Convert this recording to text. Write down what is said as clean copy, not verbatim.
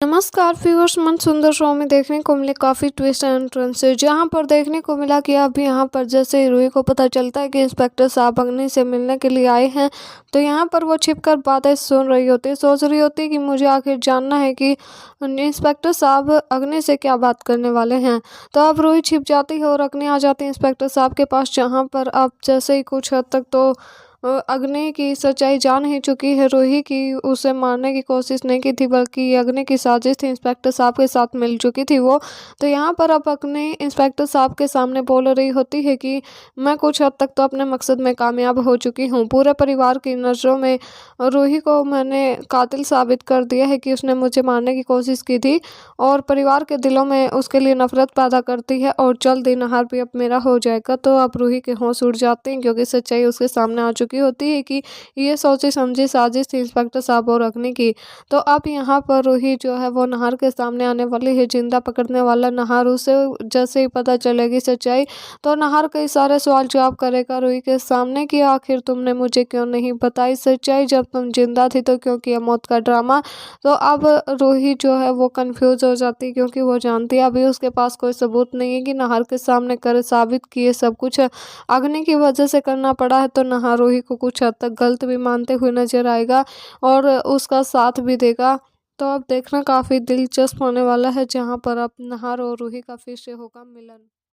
नमस्कार व्यूअर्स, मन सुंदर शो में देखने को मिले काफ़ी ट्विस्ट एंड टर्न्स है। जहां पर देखने को मिला कि अब यहां पर जैसे ही रूही को पता चलता है कि इंस्पेक्टर साहब अग्नि से मिलने के लिए आए हैं, तो यहां पर वो छिपकर बातें सुन रही होती है, सोच रही होती है कि मुझे आखिर जानना है कि इंस्पेक्टर साहब अग्नि से क्या बात करने वाले हैं। तो अब रूही छिप जाती है और अग्नि आ जाती है इंस्पेक्टर साहब के पास, जहाँ पर अब जैसे ही कुछ हद तक तो अग्नि की सच्चाई जान ही चुकी है रूही की उसे मारने की कोशिश नहीं की थी, बल्कि अग्नि की साजिश थी। इंस्पेक्टर साहब के साथ मिल चुकी थी वो। तो यहाँ पर अब अग्नि इंस्पेक्टर साहब के सामने बोल रही होती है कि मैं कुछ हद तक तो अपने मकसद में कामयाब हो चुकी हूँ। पूरे परिवार की नज़रों में रूही को मैंने कातिल साबित कर दिया है कि उसने मुझे मारने की कोशिश की थी और परिवार के दिलों में उसके लिए नफरत पैदा करती है, और जल्द ही नहार भी अब मेरा हो जाएगा। तो अब रूही के होश उड़ जाते हैं, क्योंकि सच्चाई उसके सामने आ चुकी होती है कि ये सोची समझी साजिश थी इंस्पेक्टर साहब और अग्नि की। तो अब यहाँ पर रूही जो है वो नहार के सामने आने वाली है, जिंदा पकड़ने वाला नहार। उसे जैसे ही पता चलेगी सच्चाई, तो नहार कई सारे सवाल जवाब करेगा रूही के सामने कि आखिर तुमने मुझे क्यों नहीं बताई सच्चाई, जब तुम जिंदा थी तो क्यों किया मौत का ड्रामा। तो अब रूही जो है वो कंफ्यूज हो जाती है, क्योंकि वो जानती है अभी उसके पास कोई सबूत नहीं है कि नहार के सामने कर साबित किए सब कुछ अग्नि की वजह से करना पड़ा है। तो नहार रूही को कुछ हद तक गलत भी मानते हुए नजर आएगा और उसका साथ भी देगा। तो अब देखना काफ़ी दिलचस्प होने वाला है, जहाँ पर अब नहार और रूही का फिर से होगा मिलन।